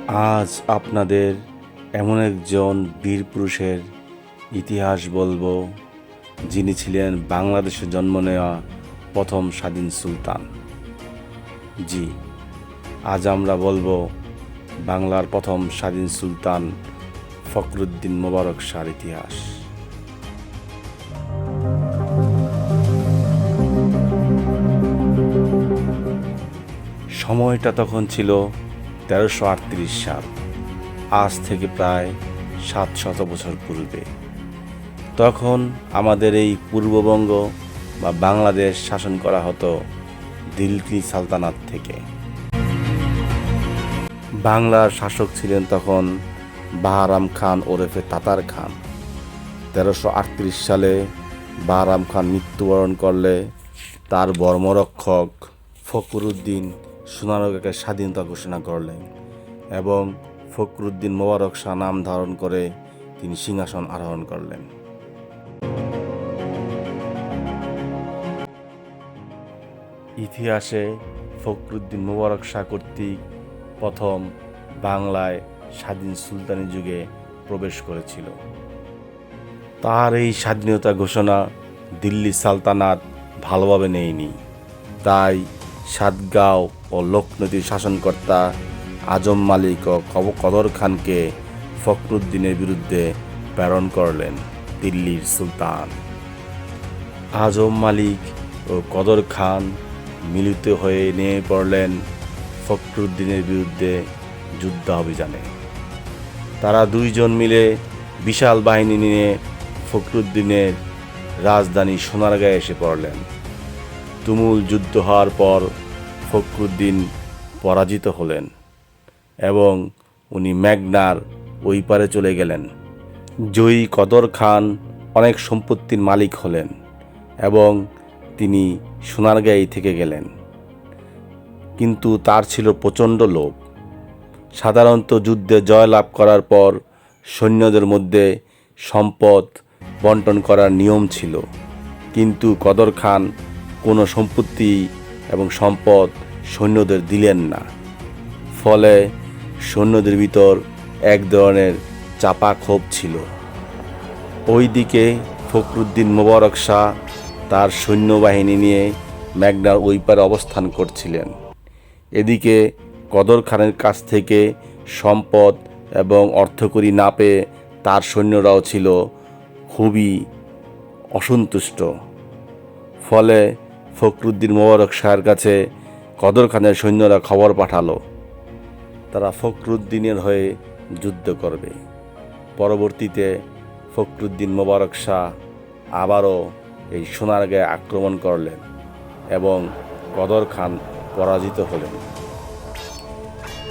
আজ আপনাদের এমন একজন বীর পুরুষের ইতিহাস বলবো, যিনি ছিলেন বাংলাদেশে জন্ম নেওয়া প্রথম স্বাধীন সুলতান। জি, আজ আমরা বলবো বাংলার প্রথম স্বাধীন সুলতান ফখরুদ্দীন মোবারক শাহর ইতিহাস। সময়টা তখন ছিল 1338 সাল, আজ থেকে প্রায় 700 বছর পূর্বে। তখন আমাদের এই পূর্ববঙ্গ বা বাংলাদেশ শাসন করা হতো দিল্লি সালতানাত থেকে। বাংলার শাসক ছিলেন তখন বাহারাম খান ওরফে তাতার খান। 1338 সালে বাহারাম খান মৃত্যুবরণ করলে তার বর্মরক্ষক ফখরুদ্দীন সোনারগাঁকে স্বাধীনতা ঘোষণা করলেন এবং ফখরুদ্দীন মোবারক শাহ নাম ধারণ করে তিনি সিংহাসন আরোহণ করলেন। ইতিহাসে ফখরুদ্দীন মোবারক শাহ কর্তৃক প্রথম বাংলায় স্বাধীন সুলতানি যুগে প্রবেশ করেছিল। তার এই স্বাধীনতা ঘোষণা দিল্লি সালতানাত ভালোভাবে নেয়নি, তাই সাতগাঁও ও লখনৌতির শাসনকর্তা আজম মালিক ও কদর খানকে ফখরুদ্দীনের বিরুদ্ধে প্রেরণ করলেন দিল্লির সুলতান। আজম মালিক ও কদর খান মিলিত হয়ে নেমে পড়লেন ফখরুদ্দীনের বিরুদ্ধে যুদ্ধাভিযানে। তারা দুইজন মিলে বিশাল বাহিনী নিয়ে ফখরুদ্দীনের রাজধানী সোনারগাঁয়ে এসে পড়লেন। তুমুল যুদ্ধ হওয়ার পর ফখরুদ্দীন পরাজিত হলেন এবং উনি মেঘনার ওই পারে চলে গেলেন। জয়ী কদর খান অনেক সম্পত্তির মালিক হলেন এবং তিনি সোনারগাঁয়েই থেকে গেলেন। কিন্তু তার ছিল প্রচণ্ড লোভ। সাধারণত যুদ্ধে জয়লাভ করার পর সৈন্যদের মধ্যে সম্পদ বন্টন করার নিয়ম ছিল, কিন্তু কদর খান কোনো সম্পত্তি এবং সম্পদ সৈন্যদের দিলেন না। ফলে সৈন্যদের ভিতর এক ধরনের চাপা ক্ষোভ ছিল। ওইদিকে ফখরুদ্দীন মোবারক শাহ তার সৈন্যবাহিনী নিয়ে মেঘনার ওই পারে অবস্থান করছিলেন। এদিকে কদর খানের কাছ থেকে সম্পদ এবং অর্থকড়ি না পেয়ে তার সৈন্যরাও ছিল খুবই অসন্তুষ্ট। ফলে ফখরুদ্দীন মোবারক শাহের কাছে কদর খানের সৈন্যরা খবর পাঠালো তারা ফখরুদ্দীনের হয়ে যুদ্ধ করবে। পরবর্তীতে ফখরুদ্দীন মোবারক শাহ আবারও এই সোনারগাঁয়ে আক্রমণ করলেন এবং কদর খান পরাজিত হলেন।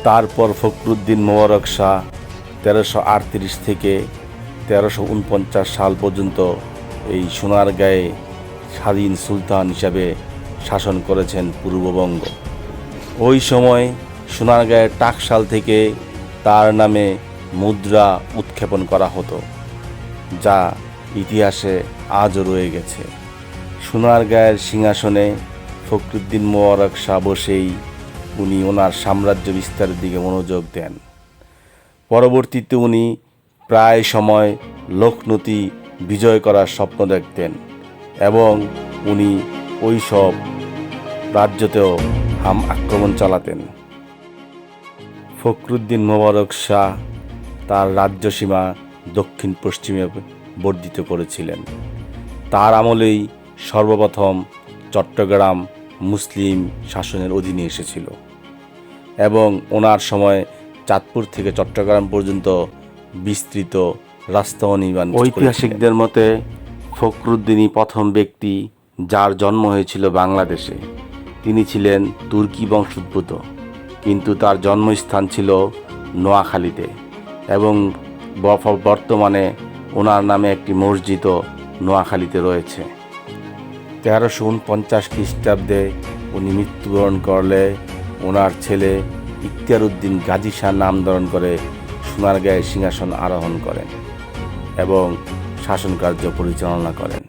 তারপর ফখরুদ্দীন মোবারক শাহ 1338 থেকে 1349 সাল পর্যন্ত এই সোনারগাঁয়ে স্বাধীন সুলতান হিসাবে শাসন করেছেন পূর্ববঙ্গ। ওই সময় সোনারগাঁয়ের টাকশাল থেকে তার নামে মুদ্রা উৎক্ষেপণ করা হতো, যা ইতিহাসে আজও রয়ে গেছে। সোনারগাঁয়ের সিংহাসনে ফখরুদ্দীন মোবারক শাহ বসেই উনি ওনার সাম্রাজ্য বিস্তারের দিকে মনোযোগ দেন। পরবর্তীতে উনি প্রায় সময় লখনৌতি বিজয় করার স্বপ্ন দেখতেন এবং উনি ওই সব রাজ্যতেও আক্রমণ চালাতেন। ফখরুদ্দীন মোবারক শাহ তার রাজ্যসীমা দক্ষিণ পশ্চিমে বর্ধিত করেছিলেন। তার আমলেই সর্বপ্রথম চট্টগ্রাম মুসলিম শাসনের অধীনে এসেছিল এবং ওনার সময় চাঁদপুর থেকে চট্টগ্রাম পর্যন্ত বিস্তৃত রাস্তাও নির্মাণ। ঐতিহাসিকদের মতে ফখরুদ্দীনই প্রথম ব্যক্তি যার জন্ম হয়েছিল বাংলাদেশে। তিনি ছিলেন তুর্কি বংশোদ্ভূত, কিন্তু তার জন্মস্থান ছিল নোয়াখালীতে এবং বর্তমানে ওনার নামে একটি মসজিদও নোয়াখালীতে রয়েছে। 1349 খ্রিস্টাব্দে উনি মৃত্যুবরণ করলে ওনার ছেলে ইখতিয়ার উদ্দিন গাজী শাহ নাম ধারণ করে সোনারগাঁয়ের সিংহাসন আরোহণ করেন এবং শাসন কার্য পরিচালনা করেন।